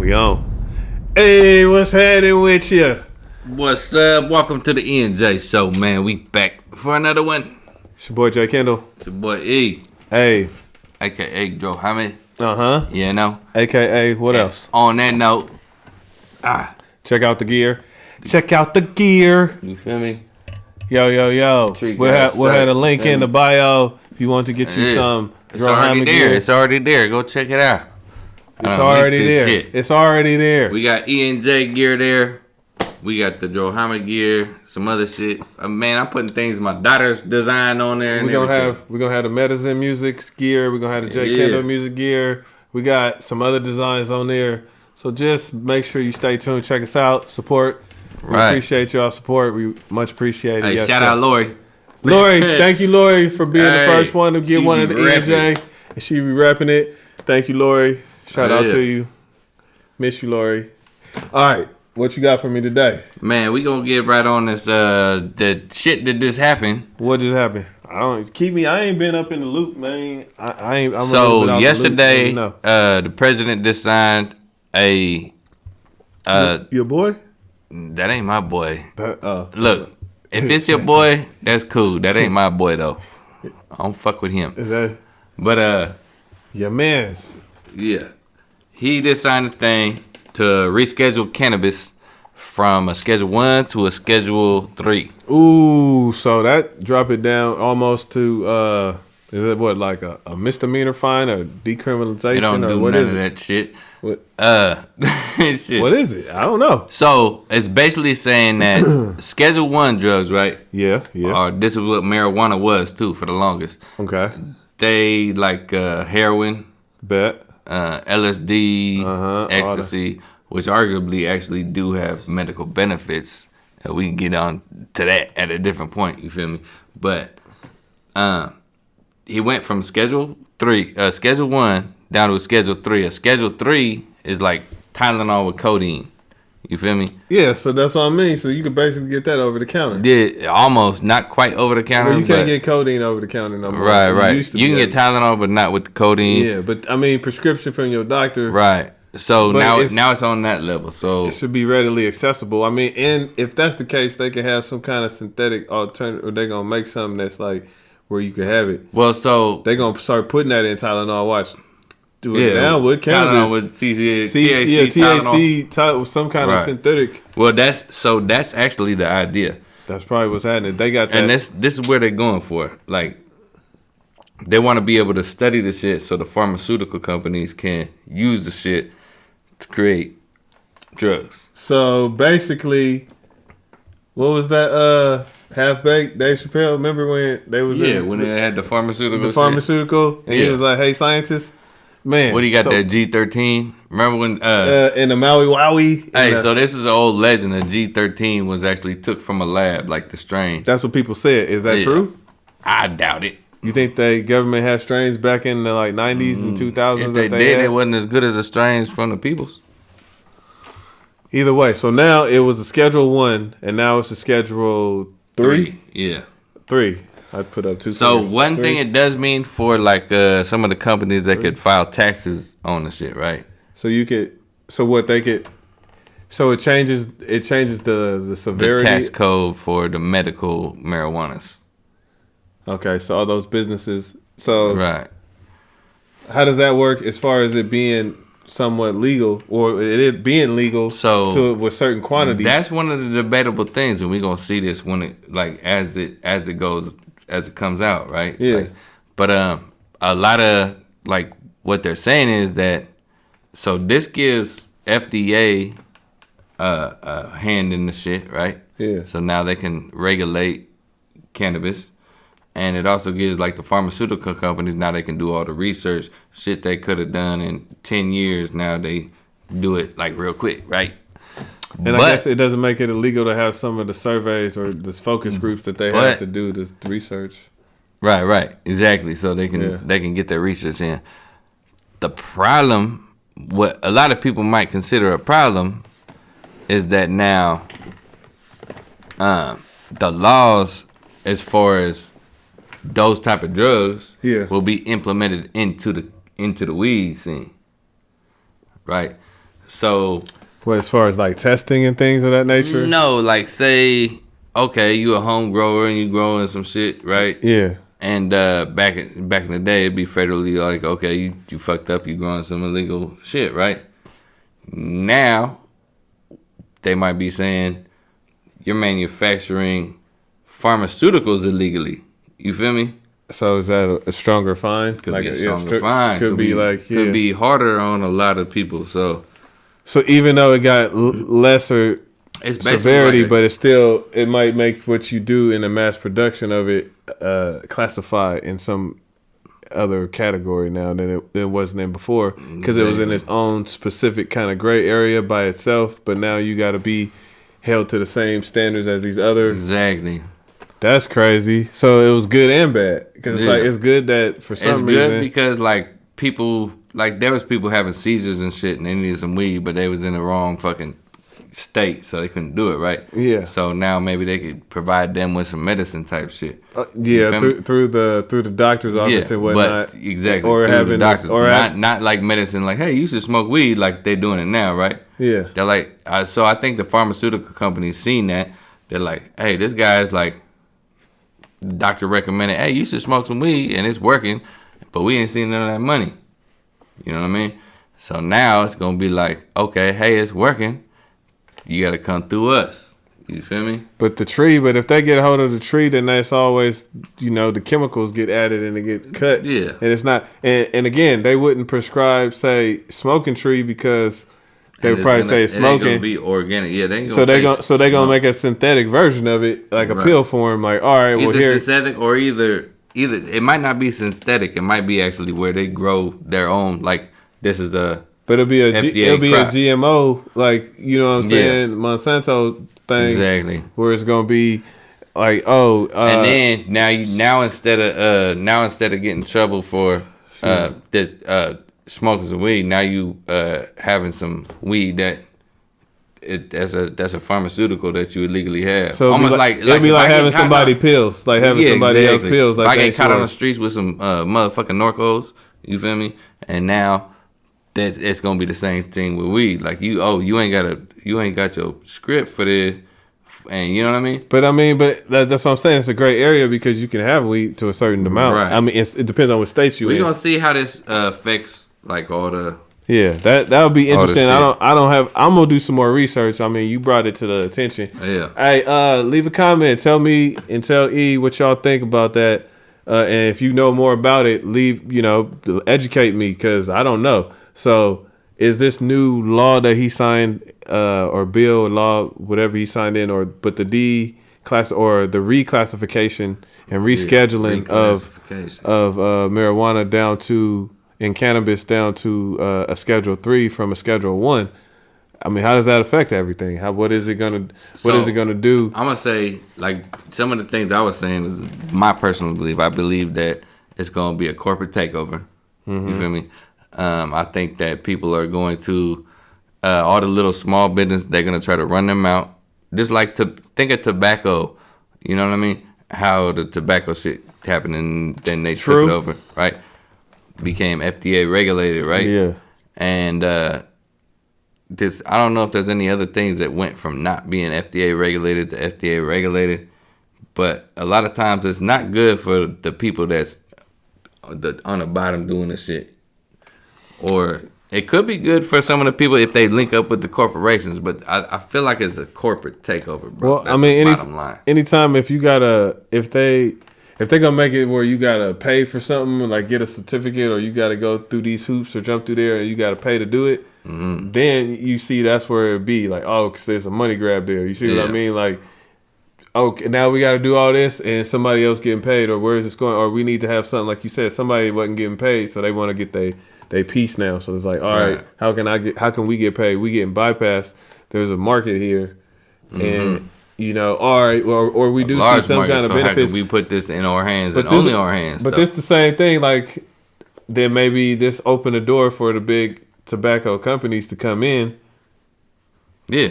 We on. Hey, what's happening with you? What's up? Welcome to the ENJ show, man. We back for another one. It's your boy J Kendall. It's your boy E. Hey. AKA Joe Hamid. Uh-huh. You know? AKA what else? On that note, check out the gear. Check out the gear. You feel me? Yo. We'll have a link in the bio if you want to get you some. It's already there. Gear. It's already there. Go check it out. It's already there. It's already there. We got ENJ gear there. We got the Joe Hamid gear. Some other shit. Man, I'm putting things my daughter's design on there. We're gonna have the Medicine Music gear. We're gonna have the J Kendall Music gear. We got some other designs on there. So just make sure you stay tuned. Check us out. Support. We appreciate y'all support. We much appreciate it. Hey, shout out Lori. Lori, thank you, Lori, for being the first one to get one of the ENJ. And she be repping it. Thank you, Lori. Shout out to you. Miss you, Lori. All right. What you got for me today? Man, we gonna get right on this the shit that just happened. What just happened? I ain't been up in the loop, man. I'm so yesterday, the president just signed a your boy? That ain't my boy. Look, if it's your boy, that's cool. That ain't my boy though. I don't fuck with him. But your man's. Yeah. He just signed a thing to reschedule cannabis from a Schedule 1 to a Schedule 3. Ooh, so that drop it down almost to is it what, like a misdemeanor fine or decriminalization? It don't do what none is of it? that shit. What? Shit. What is it? I don't know. So it's basically saying that Schedule 1 drugs, right? Yeah. Or this is what marijuana was too for the longest. Okay. They like heroin, LSD, ecstasy, which arguably actually do have medical benefits. We can get on to that at a different point. You feel me? But he went from Schedule 1 down to a Schedule 3. A Schedule 3 is like Tylenol with codeine. You feel me? Yeah, so that's what I mean. So you could basically get that over the counter. Yeah, almost. Not quite over the counter. Well, you can't get codeine over the counter no more. Right. You can get Tylenol, but not with the codeine. Yeah, but I mean, prescription from your doctor. Right. So now it's on that level. So it should be readily accessible. I mean, and if that's the case, they can have some kind of synthetic alternative, or they're going to make something that's like where you can have it. Well, so they're going to start putting that in Tylenol. Watch. Do it now with cannabis. Tylenol with THC, some kind of synthetic. Well, that's actually the idea. That's probably what's happening. They got that. And this is where they're going for. Like, they want to be able to study the shit so the pharmaceutical companies can use the shit to create drugs. So basically, what was that half-baked Dave Chappelle? Remember when they was when they had the pharmaceutical and he was like, hey, scientists. Man, what do you got there? G13. Remember when in the Maui Wowie? Hey, so this is an old legend. The G13 was actually took from a lab, like the strain. That's what people said. Is that true? I doubt it. You think the government had strains back in the like 90s and 2000s? If they did, it wasn't as good as the strains from the peoples. Either way, so now it was a Schedule 1, and now it's a Schedule 3. Yeah, 3. I put up 2. So one thing it does mean for like some of the companies that could file taxes on the shit, right? So you could, so it changes the severity. The tax code for the medical marijuanas. Okay, so all those businesses. So right. How does that work as far as it being somewhat legal, or it being legal with certain quantities? That's one of the debatable things, and we're gonna see this when it as it comes out, right? Yeah. But a lot of like what they're saying is that so this gives FDA a hand in the shit, right? Yeah. So now they can regulate cannabis. And it also gives like the pharmaceutical companies, now they can do all the research. Shit they could have done in 10 years, now they do it like real quick, right? And I guess it doesn't make it illegal to have some of the surveys or the focus groups that they have to do this research. Right, exactly. So they can get their research in. The problem, what a lot of people might consider a problem, is that now the laws as far as those type of drugs will be implemented into the weed scene, right? So, what, as far as like testing and things of that nature? No, like say, okay, you a home grower and you growing some shit, right? Yeah. And back in the day, it'd be federally like, okay, you fucked up, you growing some illegal shit, right? Now, they might be saying you're manufacturing pharmaceuticals illegally. You feel me? So is that a stronger fine? Could be a stronger fine. Could be like, yeah. Could be harder on a lot of people. So even though it got lesser severity, like but it might make what you do in the mass production of it classify in some other category now than it wasn't in before, because it was in its own specific kind of gray area by itself. But now you got to be held to the same standards as these others. Exactly. That's crazy. So it was good and bad, because it's like it's good that for some reason. It's good because like people, like there was people having seizures and shit, and they needed some weed, but they was in the wrong fucking state, so they couldn't do it, right? Yeah. So now maybe they could provide them with some medicine type shit. Yeah, through the doctor's office and whatnot. But exactly. Or having the doctors, not like medicine, like, hey, you should smoke weed, like they're doing it now, right? Yeah. They're like, so I think the pharmaceutical companies seen that. They're like, hey, this guy's like, the doctor recommended, hey, you should smoke some weed, and it's working, but we ain't seen none of that money. You know what I mean? So now it's gonna be like, okay, hey, it's working. You gotta come through us. You feel me? But if they get a hold of the tree, then that's always, the chemicals get added and they get cut. Yeah. And it's not, and again, they wouldn't prescribe, say, smoking tree, because they would probably say smoking. It ain't gonna be organic. Yeah, they ain't so they gonna make a synthetic version of it, like a pill form. Like, all right, either here, synthetic or either it might not be synthetic. It might be actually where they grow their own. Like this is a. But it'll be a GMO, like, you know what I'm saying, Yeah. Monsanto thing, exactly, where it's gonna be like, and then now instead of getting in trouble for smoking some weed, now you having some weed that's a pharmaceutical that you illegally have. So almost it'd be like having somebody pills, like having somebody else pills. Like if I get caught on the streets with some motherfucking Norcos, you feel me? And now it's gonna be the same thing with weed. Like you ain't got your script for this, and you know what I mean. But that's what I'm saying. It's a great area because you can have weed to a certain amount. Right. I mean, it depends on what state you in. We're gonna see how this affects like all the. Yeah, that would be interesting. I'm gonna do some more research. I mean, you brought it to the attention. Yeah. Hey, leave a comment. Tell me and tell E what y'all think about that. And if you know more about it, educate me, because I don't know. So, is this new law that he signed, or bill, law, whatever he signed in, but the class or the reclassification and rescheduling of marijuana down to, and cannabis down to a Schedule 3 from a Schedule 1? I mean, how does that affect everything? What is it gonna do? I'm gonna say, like, some of the things I was saying was my personal belief. I believe that it's gonna be a corporate takeover. Mm-hmm. You feel me? I think that people are going to all the little small business. They're gonna try to run them out. Just like think of tobacco. You know what I mean? How the tobacco shit happened, and then they took it over, right? Became FDA regulated, right? Yeah. And I don't know if there's any other things that went from not being FDA regulated to FDA regulated, but a lot of times it's not good for the people that's on the bottom doing the shit. Or it could be good for some of the people if they link up with the corporations, but I feel like it's a corporate takeover, bro. Well, that's anytime if they're gonna make it where you gotta pay for something, like get a certificate, or you gotta go through these hoops or jump through there and you gotta pay to do it, then you see that's where it'd be like, because there's a money grab there. You see what I mean? Like, okay, now we gotta do all this and somebody else getting paid, or where is this going? Or we need to have something, like you said, somebody wasn't getting paid, so they want to get they piece now. So it's like, all right, how can we get paid? We getting bypassed. There's a market here, and all right, or we do see some kind of benefits. How can we put this in our hands, but only our hands? But this the same thing. Like, then maybe this open the door for the big tobacco companies to come in. Yeah,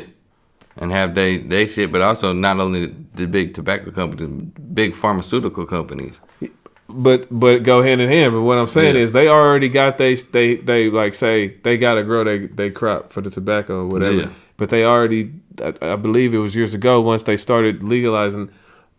and have they shit, but also not only the big tobacco companies, big pharmaceutical companies. but go hand in hand. But what I'm saying is they already got they like say they gotta grow they crop for the tobacco or whatever. Yeah. But they already, I believe it was years ago, once they started legalizing,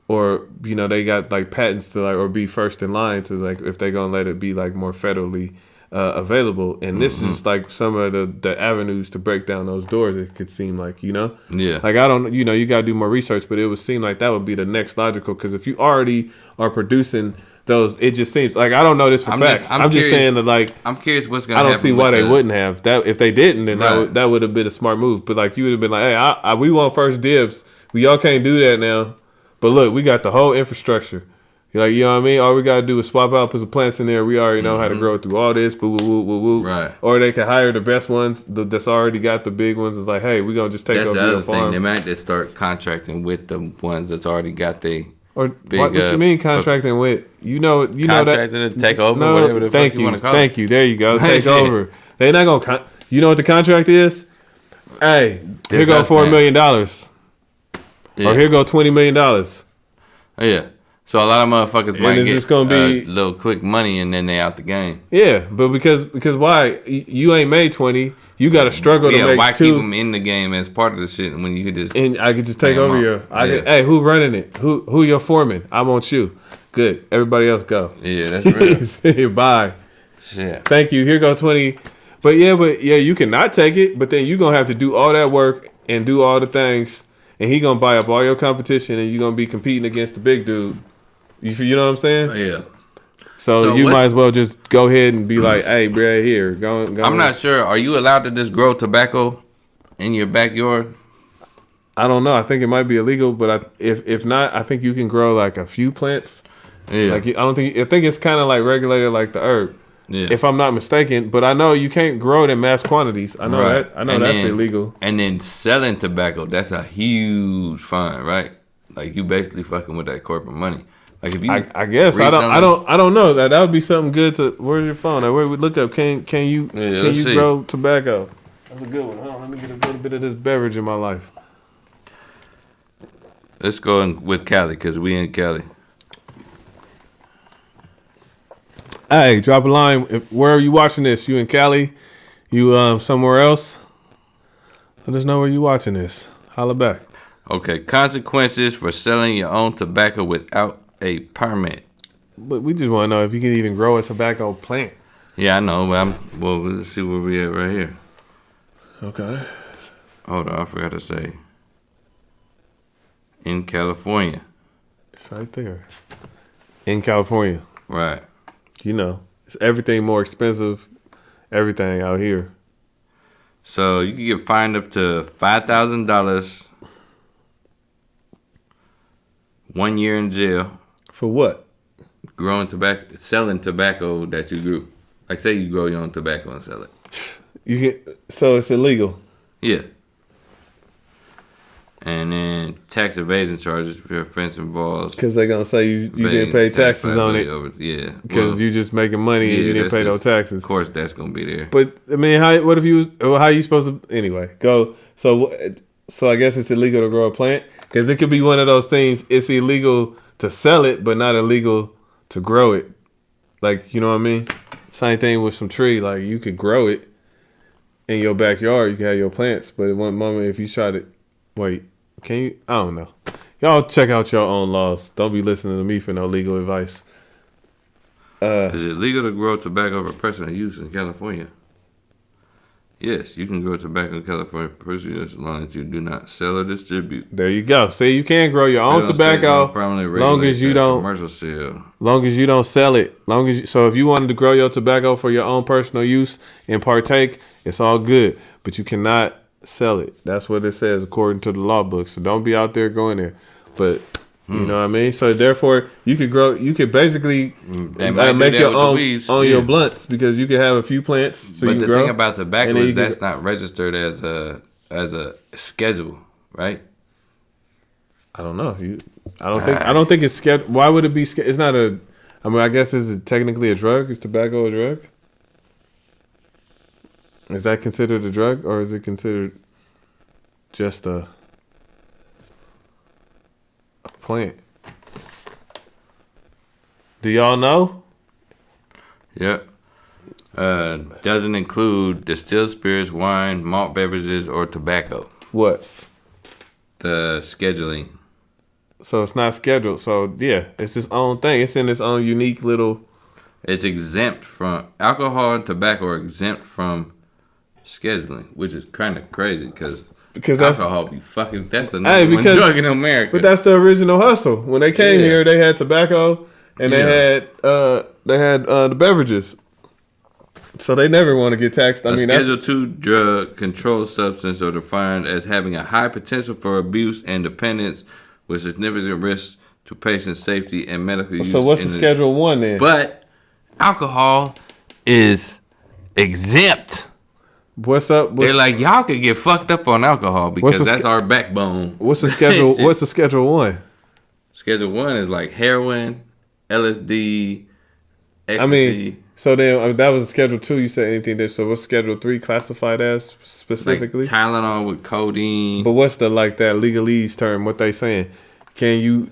or they got like patents to like or be first in line to like if they gonna let it be like more federally available. And this is like some of the avenues to break down those doors. It could seem like yeah, like I don't you gotta do more research, but it would seem like that would be the next logical, because if you already are producing those, it just seems like, I don't know this for facts. I'm just saying that, like, I'm curious what's gonna. I don't see why they wouldn't have that. If they didn't, then that would have been a smart move. But like, you would have been like, hey, we want first dibs. Y'all can't do that now. But look, we got the whole infrastructure. You're like, you know what I mean? All we gotta do is swap out, put some plants in there. We already know how to grow through all this. Boo, boo, boo, boo. Right. Or they can hire the best ones that's already got the big ones. It's like, hey, we gonna just take over your farm. They might just start contracting with the ones that's already got the. Or big, what you mean contracting with? You know that contracting to take over. No, whatever the fuck you want to call it. Thank you. There you go. Take over. They not gonna. You know what the contract is? Hey, here go $4 million. Yeah. Or here go $20 million. Oh, yeah. So a lot of motherfuckers might get just gonna be little quick money and then they out the game. Yeah, but because why? You ain't made 20. You got to struggle to make why 2. Keep them in the game as part of the shit when you could just... And I could just take over your... Hey, who running it? Who your foreman? I want you. Good. Everybody else go. Yeah, that's real. Bye. Shit. Thank you. Here go 20. But you cannot take it, but then you going to have to do all that work and do all the things, and he going to buy up all your competition, and you going to be competing against the big dude. You know what I'm saying? Yeah. So you might as well just go ahead and be like, hey, bro, here, go. I'm not sure. Are you allowed to just grow tobacco in your backyard? I don't know. I think it might be illegal, but if not, I think you can grow like a few plants. Yeah. Like I think it's kind of like regulated like the herb. Yeah. If I'm not mistaken, but I know you can't grow it in mass quantities. I know that. I know that's illegal. And then selling tobacco, that's a huge fine, right? Like you basically fucking with that corporate money. Like if you, I guess I don't know that would be something good to. Where's your phone? Where we look up? Can you grow tobacco? That's a good one. Let me get a little bit of this beverage in my life. Let's go in with Cali because we in Cali. Hey, drop a line. Where are you watching this? You in Cali? You somewhere else? Let us know where you watching this. Holla back. Okay, consequences for selling your own tobacco without a permit. But we just want to know if you can even grow a tobacco plant. Yeah, I know. But let's see where we at right here. Okay. Hold on, I forgot to say. In California. It's right there. In California. Right. It's everything more expensive. Everything out here. So you can get fined up to $5,000. 1 year in jail. For what? Selling tobacco that you grew. Like say you grow your own tobacco and sell it. So it's illegal. Yeah. And then tax evasion charges if your offense involves. Because they're gonna say you didn't pay taxes on it. Yeah. Because you just making money and you didn't pay no taxes. Of course, that's gonna be there. But I mean, how you supposed to? Anyway, go. So I guess it's illegal to grow a plant. Because it could be one of those things. It's illegal to sell it, but not illegal to grow it. Like, you know what I mean? Same thing with some tree. Like, you could grow it in your backyard. You can have your plants. But at one moment, if you try to... Wait, can you... I don't know. Y'all check out your own laws. Don't be listening to me for no legal advice. Is it legal to grow tobacco for personal use in California? Yes, you can grow tobacco in California for personal use as long as you do not sell or distribute. There you go. See, you can grow your own tobacco long as you don't commercial sale. Long as you don't sell it. So if you wanted to grow your tobacco for your own personal use and partake, it's all good. But you cannot sell it. That's what it says according to the law book. So don't be out there going there. But you know what I mean? So therefore, you could basically make your own on your blunts because you can have a few plants. So but you the grow, thing about tobacco is that's not registered as a schedule, right? I don't know. I don't think it's scheduled. Why would it be? It's not a. I mean, I guess is it technically a drug? Is tobacco a drug? Is that considered a drug, or is it considered just a plant? Do y'all know? Yep. Doesn't include distilled spirits, wine, malt beverages, or tobacco. What? The scheduling. So it's not scheduled. So yeah, it's its own thing. It's in its own unique little. It's exempt from alcohol and tobacco are exempt from scheduling, which is kind of crazy because alcohol be fucking. That's the number one drug in America. But that's the original hustle. When they came here, they had tobacco and they had the beverages. So they never want to get taxed. I mean, Schedule 2 drug controlled substance are defined as having a high potential for abuse and dependence with significant risks to patient safety and medical use. So what's the Schedule 1 then? But alcohol is exempt. What's up? They're like, y'all could get fucked up on alcohol because that's our backbone. What's the schedule? What's the Schedule 1? Schedule 1 is like heroin, LSD, ecstasy. I mean, so then that was Schedule 2. You said anything there. So what's Schedule 3 classified as specifically? Like Tylenol with codeine. But what's the that legalese term? What they saying? Can you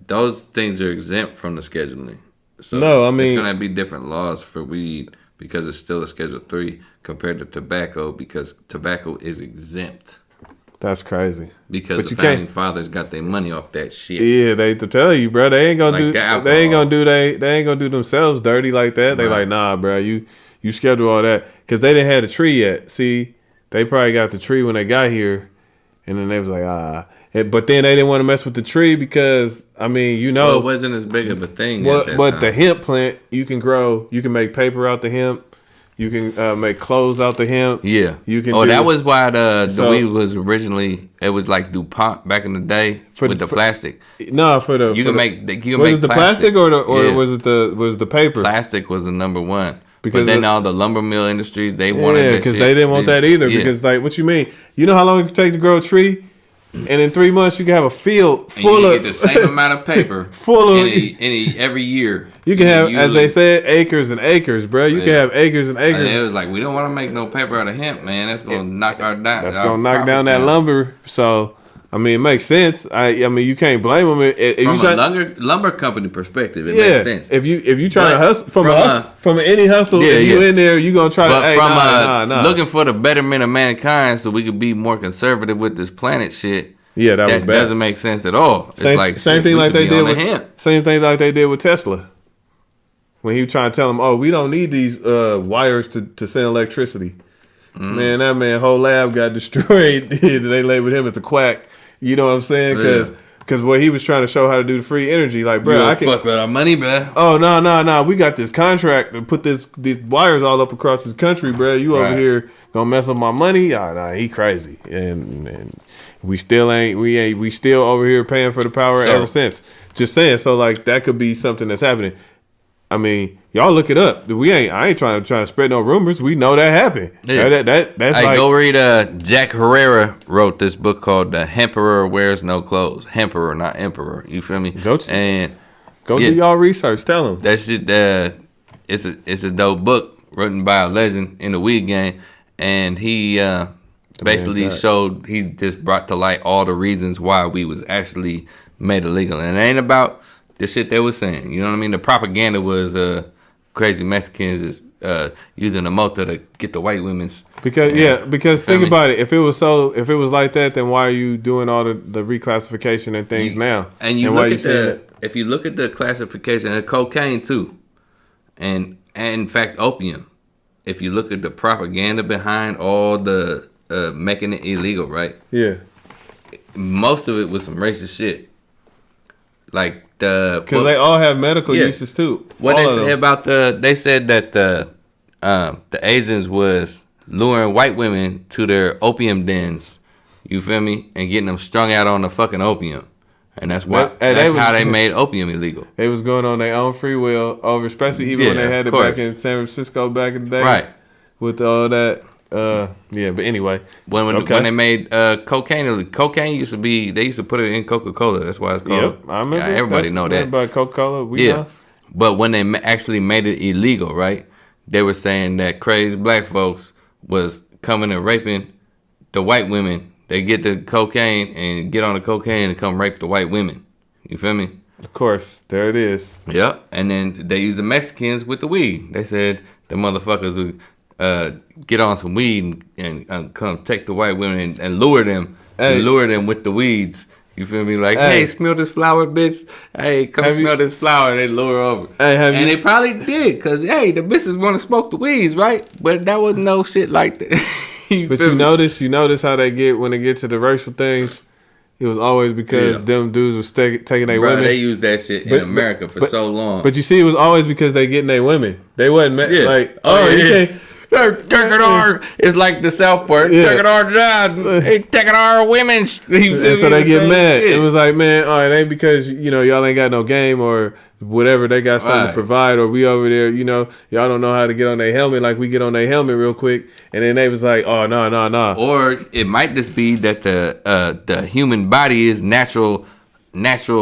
those things are exempt from the scheduling. So no, I mean it's gonna be different laws for weed because it's still a Schedule 3 compared to tobacco because tobacco is exempt. That's crazy. Because the founding fathers got their money off that shit. Yeah, they to tell you, bro. They ain't gonna do. They ain't gonna do themselves dirty like that. They like, nah, bro. You schedule all that because they didn't have the tree yet. See, they probably got the tree when they got here, and then they was like, But then they didn't want to mess with the tree because I mean, well, it wasn't as big of a thing. But the hemp plant you can grow. You can make paper out the hemp. You can make clothes out the hemp. Yeah. You can. That was why the weed was originally. It was like DuPont back in the day with the plastic. No, for the you can make. Was it the plastic or was it the paper? Plastic was the number one. But then all the lumber mill industries they wanted. Yeah, because they didn't want that either. Yeah. Because what you mean? You know how long it could take to grow a tree? And in 3 months, you can have a field full of get the same amount of paper every year. You can have, as they said, acres and acres, bro. You can have acres and acres. And it was like, we don't want to make no paper out of hemp, man. That's gonna knock our down. That's gonna knock down that lumber. So I mean, it makes sense. I mean, you can't blame them. From a lumber company perspective, it makes sense. If you try to hustle from any hustle, if you in there, you gonna try to. Looking for the betterment of mankind, so we could be more conservative with this planet shit. Yeah, that was bad. Doesn't make sense at all. Same thing like they did with Tesla. When he was trying to tell them, oh, we don't need these wires to send electricity. Man, that man whole lab got destroyed. They labeled him as a quack. You know what I'm saying? Because he was trying to show how to do the free energy. Like, bro, I can fuck with our money, bro. Oh no, we got this contract to put these wires all up across this country, bro. You over here gonna mess up my money? Nah, he crazy, and we still over here paying for the power ever since. Just saying, so that could be something that's happening. I mean, y'all look it up. I ain't trying to spread no rumors. We know that happened. Yeah. That's go read. Jack Herrera wrote this book called "The Hemperor Wears No Clothes." Hemperor, not emperor. You feel me? Go do y'all research. Tell them that shit. It's a dope book written by a legend in the weed game, and he basically showed. He just brought to light all the reasons why we was actually made illegal, and it ain't about the shit they were saying. You know what I mean? The propaganda was crazy Mexicans is using the motor to get the white women's. Because think about it. If it was like that, then why are you doing all the reclassification and things now? And if you look at the classification of cocaine too, and in fact opium, if you look at the propaganda behind all the making it illegal, right? Yeah. Most of it was some racist shit. Because they all have medical uses too. What they say about they said that the Asians was luring white women to their opium dens, you feel me, and getting them strung out on the fucking opium, and that's why how they made opium illegal. They was going on their own free will over, especially even when they had it back in San Francisco back in the day, right? With all that. But anyway, when they made cocaine used to be, they used to put it in Coca-Cola. That's why it's called. Yep, I remember. Everybody know that about Coca-Cola. We know. But when they actually made it illegal, right? They were saying that crazy black folks was coming and raping the white women. They get the cocaine and get on the cocaine and come rape the white women. You feel me? Of course, there it is. Yep. And then they used the Mexicans with the weed. They said the motherfuckers would get on some weed and come take the white women and lure them. Hey. Lure them with the weeds. You feel me? Like, hey, smell this flower, bitch. Hey, come smell this flower. They lure over. Hey, and they probably did, because, hey, the bitches want to smoke the weeds, right? But that was no shit like that. But you notice how they get when they get to the racial things? It was always because them dudes was taking their women. They used that shit in America for so long. But you see, it was always because they getting their women. They wasn't like, you can't. Taking our, it's like the South Park. Taking our job, taking our women. And so they get mad. Shit. It was like, man, it ain't because y'all ain't got no game or whatever. They got something to provide, or we over there, y'all don't know how to get on their helmet like we get on their helmet real quick. And then they was like, oh no. Or it might just be that the human body is natural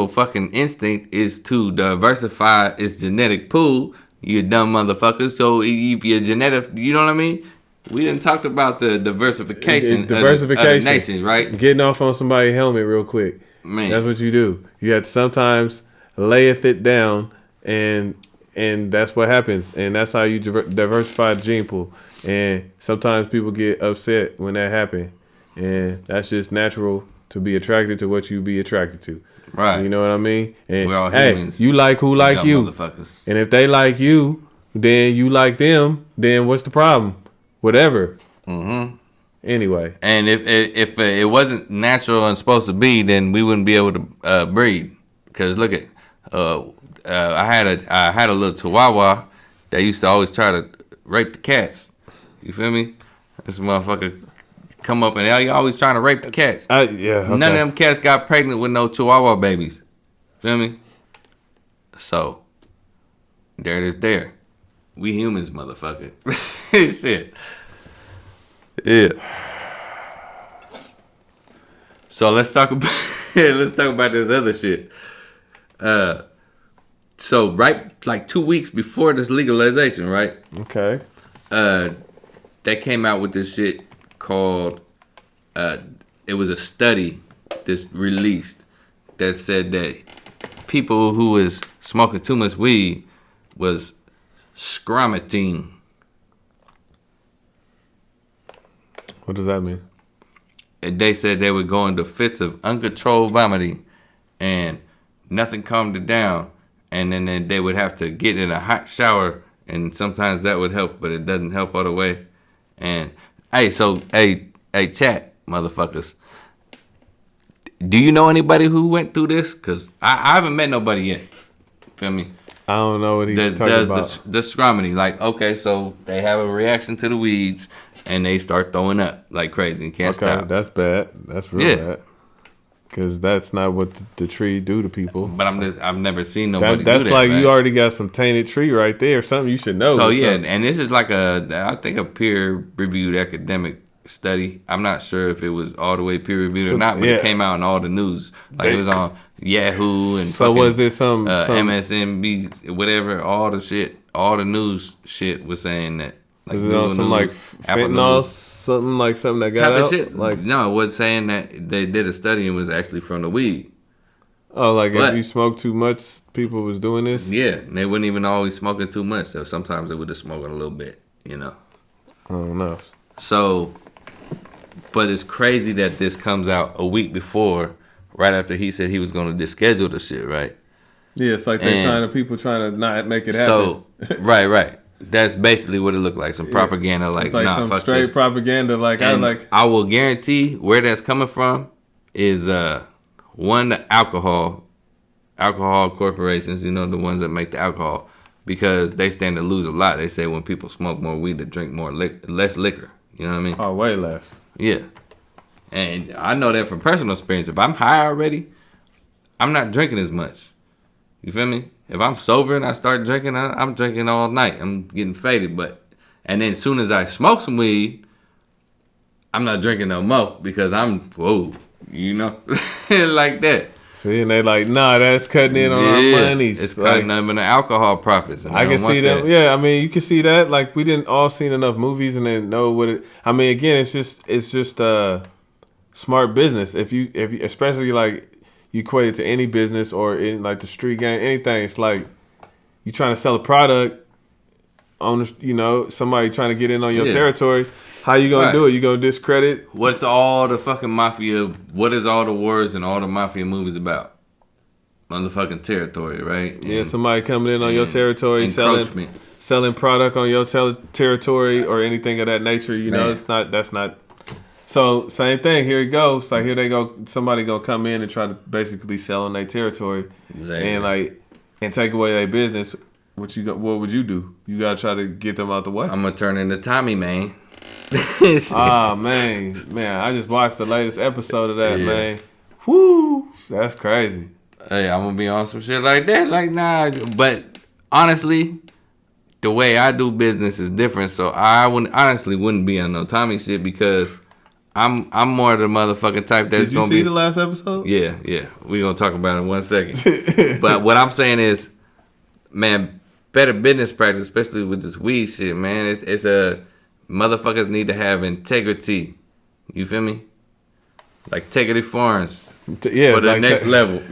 fucking instinct is to diversify its genetic pool. You dumb motherfuckers. So if you're genetic, you know what I mean? We didn't talk about the diversification of the nations, right? Getting off on somebody's helmet real quick. Man. That's what you do. You have to sometimes layeth it down, and that's what happens. And that's how you diversify the gene pool. And sometimes people get upset when that happens. And that's just natural to be attracted to what you be attracted to. Right. You know what I mean? And we're all humans. Hey, you like who like you. And if they like you, then you like them, then what's the problem? Whatever. Mm-hmm. Anyway. And if it wasn't natural and supposed to be, then we wouldn't be able to breed. Because look at, I had a little Chihuahua that used to always try to rape the cats. You feel me? This motherfucker come up and they always trying to rape the cats. Okay. None of them cats got pregnant with no Chihuahua babies. Feel me? So, there it is there. We humans, motherfucker. Shit. Yeah. So let's talk about this other shit. So right like 2 weeks before this legalization, right? Okay. They came out with this shit called it was a study that's released that said that people who was smoking too much weed was scromating. What does that mean? And they said they would go into fits of uncontrolled vomiting and nothing calmed it down, and then they would have to get in a hot shower, and sometimes that would help, but it doesn't help all the way. And hey, chat, motherfuckers. Do you know anybody who went through this? Because I haven't met nobody yet. Feel me? I don't know what he's talking about. The scrumity. Like, okay, so they have a reaction to the weeds, and they start throwing up like crazy and can't stop. That's bad. That's real bad. Because that's not what the tree do to people. But I've never seen nobody do that. That's like, man. You already got some tainted tree right there. Something you should know. So yeah, and this is like I think a peer-reviewed academic study. I'm not sure if it was all the way peer-reviewed or not, but it came out in all the news. Like it was on Yahoo and so was it some MSNBC, whatever, all the shit, all the news shit was saying that. Like, was it on some like fentanyl, something that got out? Shit? Like, no, it was saying that they did a study and it was actually from the weed. Oh, like if you smoke too much, people was doing this? Yeah, and they wouldn't even always smoking too much. So sometimes they would just smoking a little bit, you know. I don't know. So, but it's crazy that this comes out a week before, right after he said he was going to disschedule the shit, right? Yeah, it's like people trying to not make it happen. So, right. That's basically what it looked like. Some propaganda, like nah, some fuck straight this. Propaganda. I will guarantee where that's coming from is one, the alcohol corporations. You know, the ones that make the alcohol, because they stand to lose a lot. They say when people smoke more weed, they drink more less liquor. You know what I mean? Oh, way less. Yeah, and I know that from personal experience. If I'm high already, I'm not drinking as much. You feel me? If I'm sober and I start drinking, I'm drinking all night. I'm getting faded. And then as soon as I smoke some weed, I'm not drinking no more because I'm, you know, like that. See, and they like, nah, that's cutting in on our monies. It's cutting up in the alcohol profits. I can see them. Yeah, I mean, you can see that. Like, we didn't all seen enough movies and then know what it. I mean, again, it's just smart business. If you especially like, you equate it to any business or in like the street game, anything. It's like you trying to sell a product on, somebody trying to get in on your territory. How you gonna do it? You gonna discredit? What's all the fucking mafia? What is all the wars and all the mafia movies about? Motherfucking territory, right? Yeah, somebody coming in on your territory, selling product on your territory or anything of that nature. That's not. So same thing. Here it goes. Like here they go. Somebody gonna come in and try to basically sell on their territory, and take away their business. What would you do? You gotta try to get them out the way. I'm gonna turn into Tommy, man. man, I just watched the latest episode of that, man. Whoo, that's crazy. Hey, I'm gonna be on some shit like that. Like, nah, but honestly, the way I do business is different. So I wouldn't be on no Tommy shit because I'm more the motherfucking type that's gonna be. Did you see the last episode? Yeah. We gonna talk about it in 1 second. But what I'm saying is, man, better business practice, especially with this weed shit, man. It's a motherfuckers need to have integrity. You feel me? Like Integrity Farms. For the next level.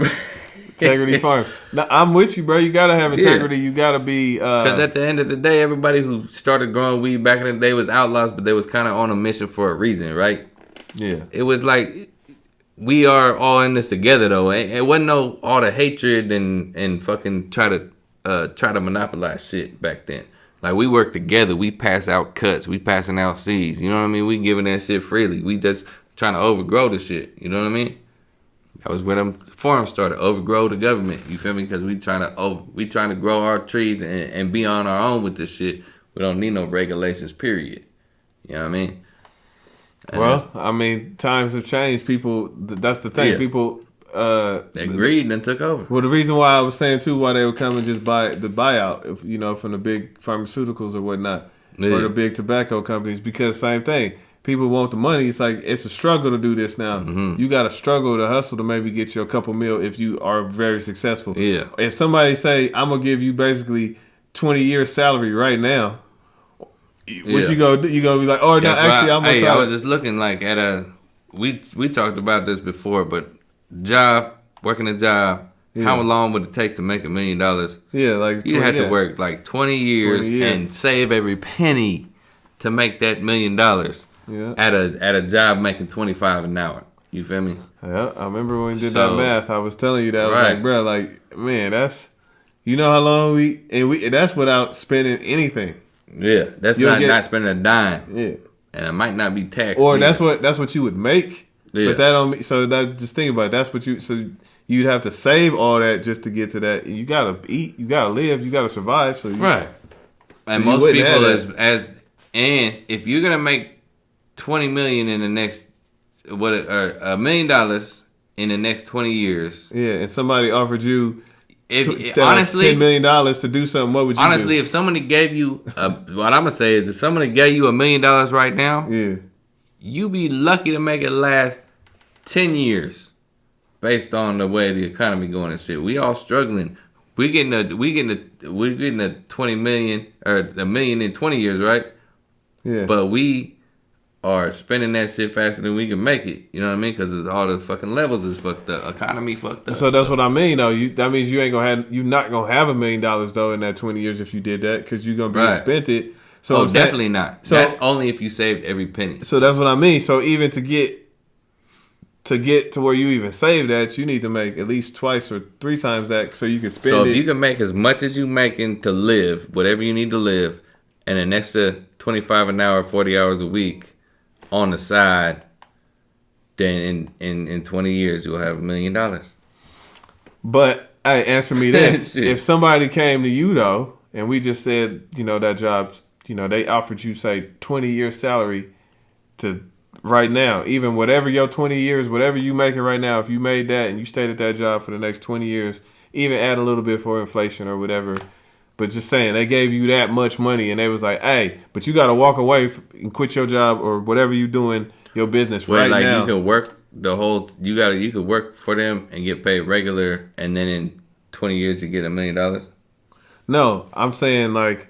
Integrity Farms. Now, I'm with you, bro. You gotta have integrity. You gotta be. Because at the end of the day, everybody who started growing weed back in the day was outlaws, but they was kind of on a mission for a reason, right? Yeah. It was like we are all in this together, though. It wasn't all the hatred and fucking try to monopolize shit back then. Like we work together. We pass out cuts. We passing out seeds. You know what I mean? We giving that shit freely. We just trying to overgrow the shit. You know what I mean? That was where them farms started. Overgrow the government. You feel me? Because we trying to grow our trees and be on our own with this shit. We don't need no regulations. Period. You know what I mean? And times have changed. People. That's the thing. People. They agreed and took over. Well, the reason why I was saying too, why they would come and just buy the buyout, from the big pharmaceuticals or whatnot, or the big tobacco companies, because same thing. People want the money. It's like it's a struggle to do this now. Mm-hmm. You got to struggle to hustle to maybe get you a couple mil if you are very successful. Yeah. If somebody say I'm gonna give you basically 20 years salary right now, what you gonna do? You gonna be like, oh no, actually I'm gonna try. I was just looking like at we talked about this before, but working a job. Yeah. How long would it take to make $1 million? Yeah, like you have to work like 20 years and save every penny to make that $1 million. Yeah. At a job making $25 an hour. You feel me? Yeah, I remember when we did that math. I was telling you that. I was like, bro, like, man, that's how long and that's without spending anything. Yeah, that's not spending a dime. Yeah, and it might not be taxed. Or either. that's what you would make. Yeah. But that don't. So that's just think about it. That's what you'd have to save all that just to get to that. You gotta eat. You gotta live. You gotta survive. So right. And most people and if you're gonna make $20 million in the next or $1 million in the next 20 years. Yeah, and somebody offered you honestly $10 million to do something. What would you honestly do? If somebody gave you what I'm gonna say is if somebody gave you $1 million right now, you be lucky to make it last 10 years based on the way the economy going and shit. We all struggling. We getting a 20 million or $1 million in 20 years, right? Yeah. But we are spending that shit faster than we can make it. You know what I mean? Because all the fucking levels is fucked up. Economy fucked up. So that's what I mean, though. That means you're not gonna have $1 million though in that 20 years if you did that, because you're gonna be spent it. So definitely not. So that's only if you saved every penny. So that's what I mean. So even to get to where you even save that, you need to make at least twice or 3 times that so you can spend it. So if you can make as much as you making to live, whatever you need to live, and an extra 25 an hour, 40 hours a week on the side, then in 20 years you'll have $1 million. But hey, answer me this: if somebody came to you though, and we just said, that job's, they offered you say 20 years salary to right now, even whatever your 20 years, whatever you making right now, if you made that and you stayed at that job for the next 20 years, even add a little bit for inflation or whatever. But just saying, they gave you that much money, and they was like, "Hey, but you got to walk away and quit your job or whatever you doing your business right now." You can work you could work for them and get paid regular, and then in 20 years you get $1 million. No, I'm saying like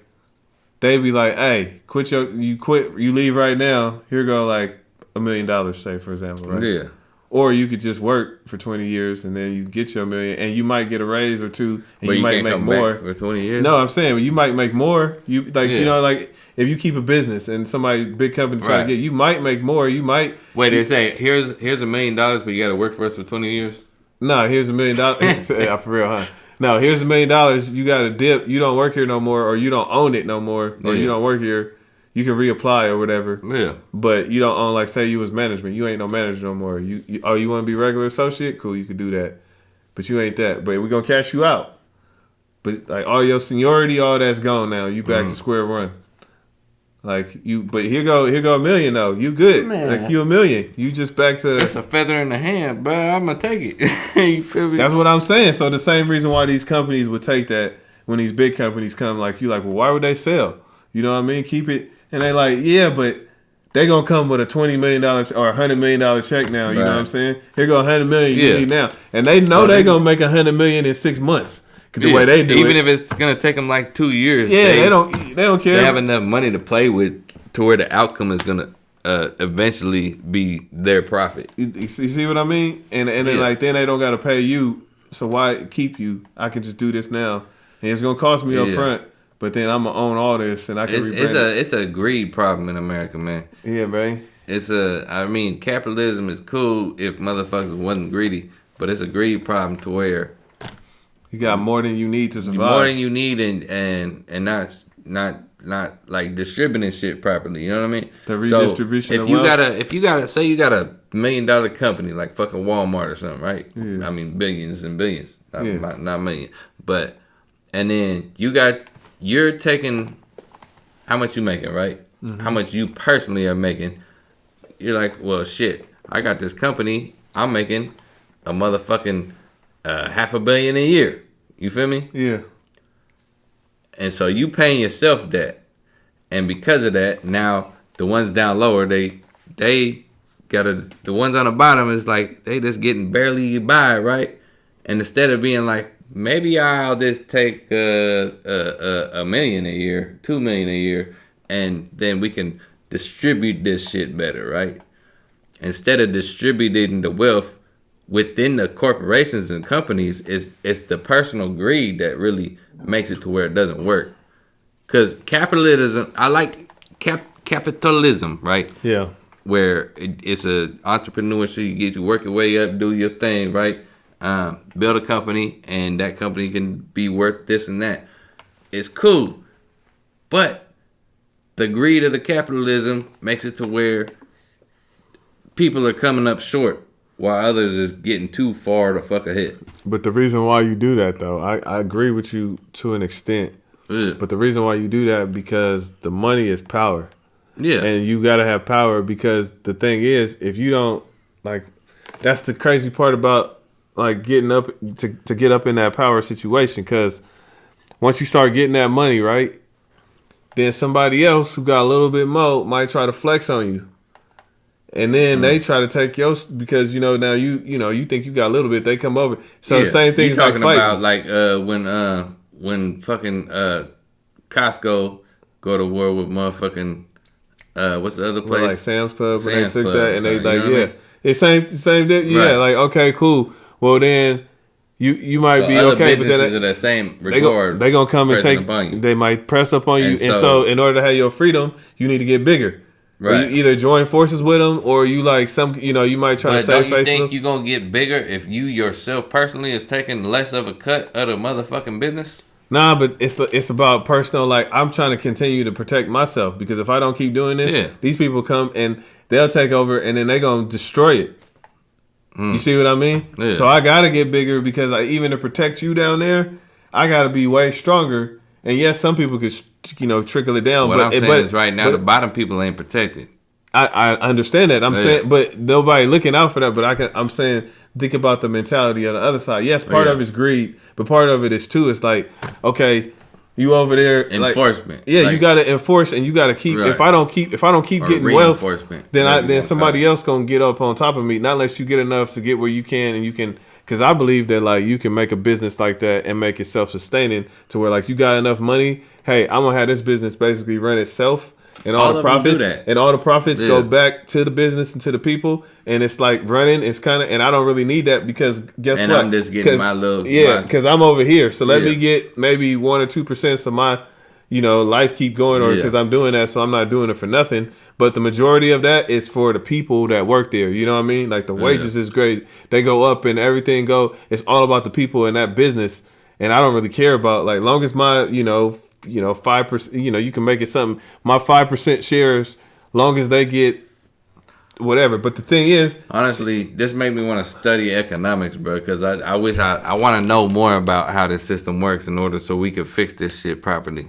they be like, "Hey, you leave right now. Here go like $1 million, say for example, right?" Yeah. Or you could just work for 20 years and then you get your $1 million, and you might get a raise or two, and but you might can't make come more back for 20 years. No, I'm saying you might make more. You like if you keep a business and somebody big company try to get you might make more. You might they say here's $1 million, but you got to work for us for 20 years. No, here's $1 million. Yeah, for real, huh? No, here's $1 million. You got to dip. You don't work here no more, or you don't own it no more, or you don't work here. You can reapply or whatever. Yeah. But you don't own, like, say you was management. You ain't no manager no more. You want to be regular associate? Cool, you could do that. But you ain't that. But we're going to cash you out. But, like, all your seniority, all that's gone now. You back to square one. Like, but here go $1 million, though. You good. Man. Like, you $1 million. You just back to... It's a feather in the hand, but I'm going to take it. You feel me? That's what I'm saying. So the same reason why these companies would take that when these big companies come, like, you like, well, why would they sell? You know what I mean? Keep it... And they like, yeah, but they gonna come with a $20 million or $100 million check now. You know what I'm saying? Here go $100 million you need now, and they know they gonna make $100 million in 6 months. The way they do even if it's gonna take them like 2 years. Yeah, they don't care. They have enough money to play with to where the outcome is gonna eventually be their profit. You see what I mean? And then like then they don't gotta pay you. So why keep you? I can just do this now, and it's gonna cost me up front. But then I'm gonna own all this, and I can rebrand it's a greed problem in America, man. Yeah, man. I mean, capitalism is cool if motherfuckers wasn't greedy, but it's a greed problem to where you got more than you need to survive. More than you need, and not like distributing shit properly. You know what I mean? The redistribution. So if you gotta say you got a $1 million company like fucking Walmart or something, right? Yeah. I mean, billions and billions, not million, but and then you're taking how much you making, right? Mm-hmm. How much you personally are making. You're like, well, shit, I got this company. I'm making a motherfucking $500 million a year. You feel me? Yeah. And so you paying yourself that. And because of that, now the ones down lower, they the ones on the bottom is like, they just getting barely by, right? And instead of being like, maybe I'll just take $1 million a year, $2 million a year, and then we can distribute this shit better, right? Instead of distributing the wealth within the corporations and companies, it's the personal greed that really makes it to where it doesn't work. Because capitalism, I like capitalism, right? Yeah. Where it's a entrepreneurship, you get to work your way up, do your thing, right? Build a company, and that company can be worth this and that. It's cool. But the greed of the capitalism makes it to where people are coming up short while others is getting too far to fuck ahead. But the reason why you do that, though, I agree with you to an extent. Yeah. But the reason why you do that, because the money is power. Yeah. And you got to have power, because the thing is, if you don't, like, that's the crazy part about, like, getting up to get up in that power situation, because once you start getting that money, right, then somebody else who got a little bit more might try to flex on you. And then they try to take yours, because, now you think you got a little bit, they come over. So the same thing is like talking about, like, when fucking Costco go to war with motherfucking what's the other place? Like Sam's Club, when they took that, and they like, it's same yeah, like, okay, cool. Well, then you might be okay, but then in that same regard, they gonna come and take. They might press up on you, and so in order to have your freedom, you need to get bigger. Right. You either join forces with them, or you like you might try to save face. Don't you think you're gonna get bigger if you yourself personally is taking less of a cut of the motherfucking business? Nah, but it's about personal. Like, I'm trying to continue to protect myself, because if I don't keep doing this, these people come and they'll take over, and then they gonna destroy it. You see what I mean? Yeah. So I gotta get bigger, because even to protect you down there, I gotta be way stronger. And yes, some people could, trickle it down. What I'm saying is, right now, the bottom people ain't protected. I understand that. I'm saying, but nobody looking out for that. But I'm saying, think about the mentality of the other side. Yes, part of it's greed, but part of it is too. It's like, okay, you over there, enforcement. You got to enforce, and you got to keep. Right. If I don't keep getting wealth, then somebody else gonna get up on top of me. Not unless you get enough to get where you can, and you can. Because I believe that, like, you can make a business like that and make it self-sustaining, to where, like, you got enough money. Hey, I'm gonna have this business basically run itself. and all the profits go back to the business and to the people, and it's like running. It's kind of, and I don't really need that because guess what? I'm just getting my little because I'm over here. So let me get maybe 1 or 2% so my life keep going, or because I'm doing that, so I'm not doing it for nothing. But the majority of that is for the people that work there. You know what I mean? Like the wages is great. They go up and everything go. It's all about the people in that business. And I don't really care about, like, long as my, 5%, you can make it something. My 5% shares, long as they get whatever. But the thing is, honestly, this made me want to study economics, bro, because I wish I want to know more about how this system works in order so we could fix this shit properly.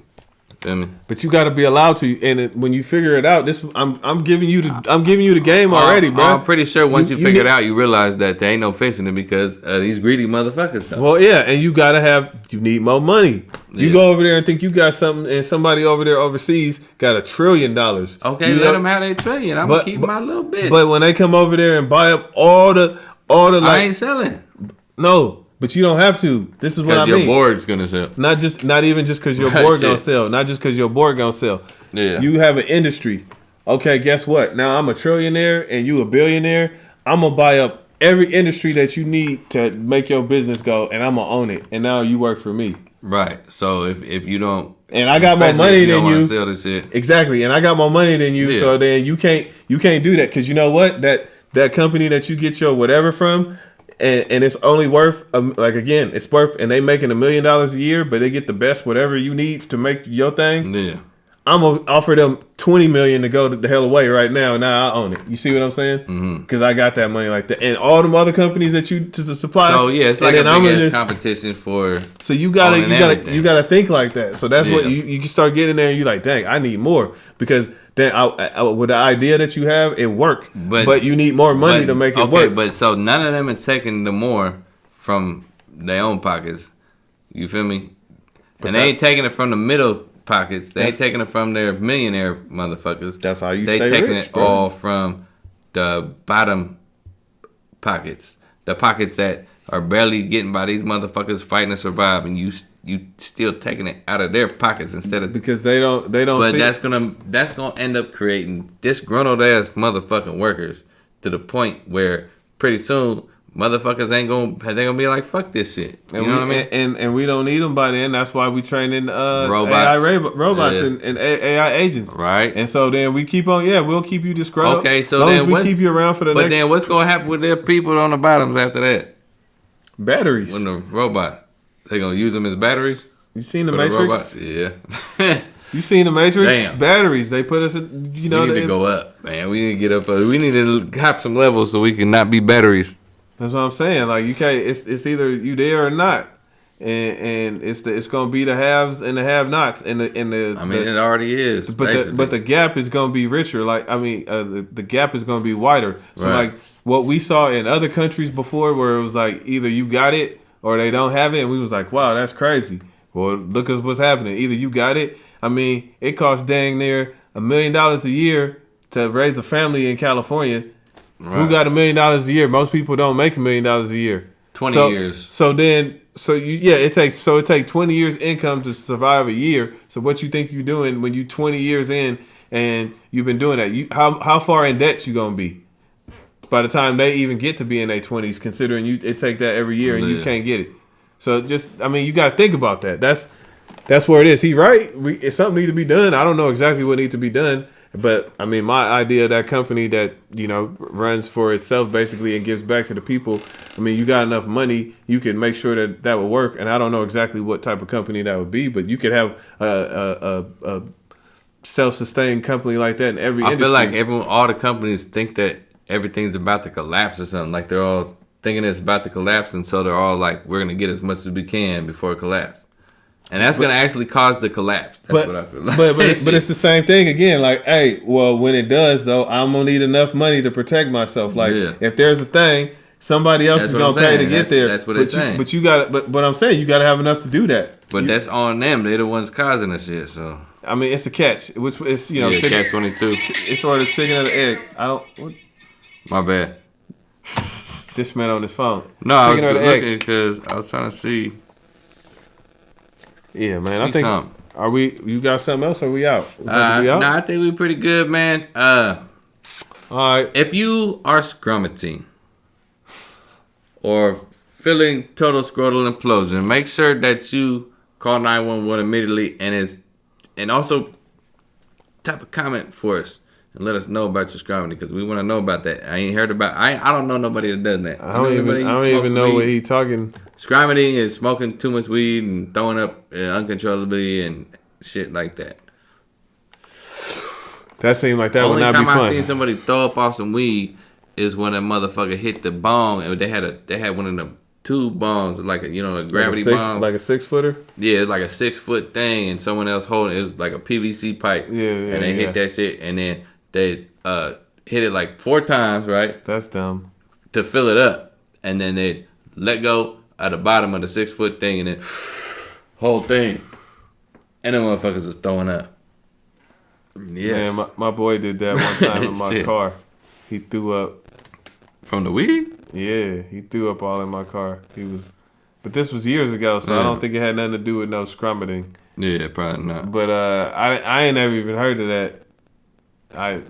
But you got to be allowed to, and when you figure it out, I'm giving you the game already, bro. I'm pretty sure once you figure it out, you realize that there ain't no fixing it because these greedy motherfuckers. Though. Well, yeah, and you need more money. You go over there and think you got something, and somebody over there overseas got $1 trillion. Okay, let them have their trillion. I'm gonna keep my little bit. But when they come over there and buy up all the like, I ain't selling. No. But you don't have to. This is what I mean. Because your board's gonna sell. Not even just because your board gonna sell. Not just because your board gonna sell. Yeah. You have an industry. Okay, guess what? Now I'm a trillionaire and you a billionaire. I'm gonna buy up every industry that you need to make your business go, and I'm gonna own it. And now you work for me. Right. So if you don't, and I got more money than you. Sell this shit. Exactly. And I got more money than you. Yeah. So then you can't do that because you know what? That company that you get your whatever from. And it's only worth it's worth, and they making $1 million a year, but they get the best whatever you need to make your thing. Yeah, I'm gonna offer them $20 million to go the hell away right now. Now I own it. You see what I'm saying? Because I got that money like that, and all them other companies that you to supply. So yeah, it's like a big ass competition for. So you gotta think like that. So that's what you can start getting there, and you like, dang, I need more because. Then with the idea that you have, it work. But you need more money to make it work. But so none of them are taking the more from their own pockets. You feel me? And they ain't taking it from the middle pockets. They ain't taking it from their millionaire motherfuckers. That's how you stay rich, taking it all from the bottom pockets. The pockets that are barely getting by these motherfuckers fighting to survive, and you still taking it out of their pockets instead of because they don't. But that's gonna end up creating disgruntled ass motherfucking workers to the point where pretty soon motherfuckers they're gonna be like fuck this shit. You know what I mean? And we don't need them by then. That's why we training robots and AI agents. Right. And so then we keep on. Yeah, we'll keep you disgruntled. Okay, so long then as we keep you around for the next. But then what's gonna happen with their people on the bottoms after that? Batteries. When the robot, they gonna use them as batteries. You seen the Matrix? Yeah. You seen the Matrix? Damn. Batteries. They put us in. We need to go up, man. We need to get up. We need to hop some levels so we can not be batteries. That's what I'm saying. Like you can't. It's either you there or not, and it's gonna be the haves and the have-nots and the. It already is. But the gap is gonna be richer. Like the gap is gonna be wider. So like what we saw in other countries before, where it was like either you got it or they don't have it, and we was like, wow, that's crazy. Well, look at what's happening. Either you got it. I mean, it costs dang near $1 million a year to raise a family in California. Right. Who got $1 million a year? Most people don't make $1 million a year. 20 years. It takes 20 years income to survive a year. So what you think you're doing when you 20 years in and you've been doing that? How far in debt you gonna be by the time they even get to be in their 20s? Considering it take that every year and you can't get it. So you got to think about that. That's where it is. He right. It's something need to be done. I don't know exactly what needs to be done. But I mean, my idea of that company that runs for itself basically and gives back to the people. I mean, you got enough money, you can make sure that will work. And I don't know exactly what type of company that would be, but you could have a self-sustained company like that in every industry. I feel like all the companies think that everything's about to collapse or something. Like they're all thinking it's about to collapse, and so they're all like, we're gonna get as much as we can before it collapses. And that's going to actually cause the collapse. That's what I feel like. But it's the same thing again. Like, hey, well, when it does, though, I'm going to need enough money to protect myself. Like, if there's a thing, somebody else is going to pay to get there. That's what it's saying. But you got to, but I'm saying you got to have enough to do that. But that's on them. They're the ones causing the shit, so. I mean, it's a catch. It's, chicken, catch 22. It's sort of chicken or the egg. What? My bad. This man on his phone. No, chicken I was looking because I was trying to see. Yeah, man. I Are we? You got something else? Or are we out? We out? No, I think we're pretty good, man. All right. If you are scrummating or feeling total scrotal implosion, make sure that you call 911 immediately, and also type a comment for us and let us know about your scrummating, because we want to know about that. I ain't heard about. I don't know nobody that does that. I don't even know what he talking. Scrummating is smoking too much weed and throwing up uncontrollably and shit like that. That seemed like that would not be fun. Only time I seen somebody throw up off some weed is when a motherfucker hit the bong, and they had one of them tube bongs, like a gravity bong, like a 6-footer. Yeah, it's like a 6-foot thing, and someone else holding it. It was like a PVC pipe. Yeah, and they hit that shit, and then they hit it like 4 times, right? That's dumb. To fill it up, and then they let go at the bottom of the 6-foot thing, and then whole thing, and the motherfuckers was throwing up. Yes. Man, my boy did that one time in my car. He threw up from the weed. Yeah, he threw up all in my car. But this was years ago, so I don't think it had nothing to do with no scrummating. Yeah, probably not. But I ain't never even heard of that.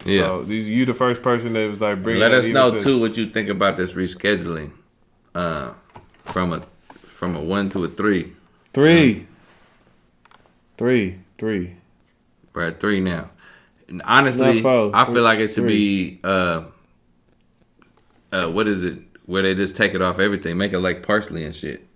So you the first person that was like bringing. Let us know too what you think about this rescheduling. From a 1 to a 3. 3. 3. We're at 3 now. And honestly, I feel like it should be what is it? Where they just take it off everything, make it like parsley and shit.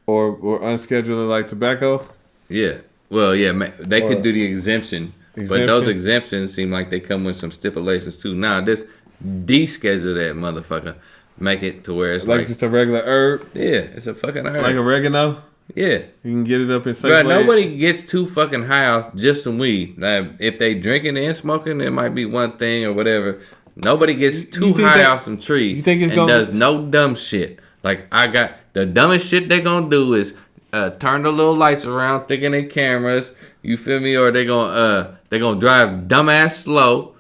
Or unscheduling like tobacco. Yeah. Well, yeah, they could do the exemption, but those exemptions seem like they come with some stipulations too. Now, just deschedule that motherfucker. Make it to where it's like just a regular herb. Yeah, it's a fucking herb. Like oregano. Yeah, you can get it up in safe way. Nobody gets too fucking high off just some weed. Now, if they drinking and smoking, it might be one thing or whatever. Nobody gets too high off some tree. You think does no dumb shit. Like the dumbest shit they gonna do is turn the little lights around, thinking they cameras. You feel me? Or they gonna drive dumbass slow,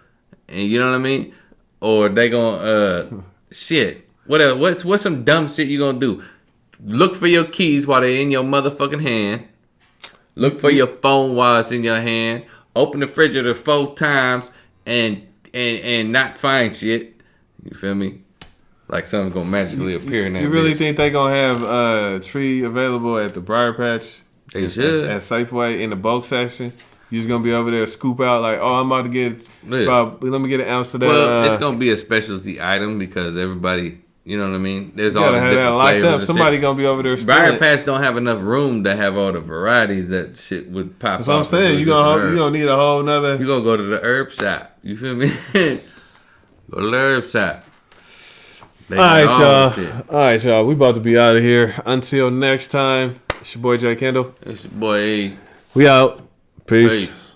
and you know what I mean? Or they gonna shit. What's some dumb shit you gonna do? Look for your keys while they're in your motherfucking hand. Look for your phone while it's in your hand. Open the refrigerator 4 times and not find shit. You feel me? Like something's gonna magically appear in that. You really think they gonna have a tree available at the Briar Patch? They should. At Safeway in the bulk section. You just gonna be over there scoop out like, oh, I'm about to get let me get an ounce of that. Well, it's gonna be a specialty item because everybody, you know what I mean? There's all the different that locked flavors. Up. Somebody gonna be over there. Briar Patch don't have enough room to have all the varieties that shit would pop. That's what I'm saying. You gonna need a whole nother. You gonna go to the herb shop. You feel me? Go to the herb shop. All right, y'all. We about to be out of here. Until next time, it's your boy Jay Kendall. It's your boy A. We out. Peace.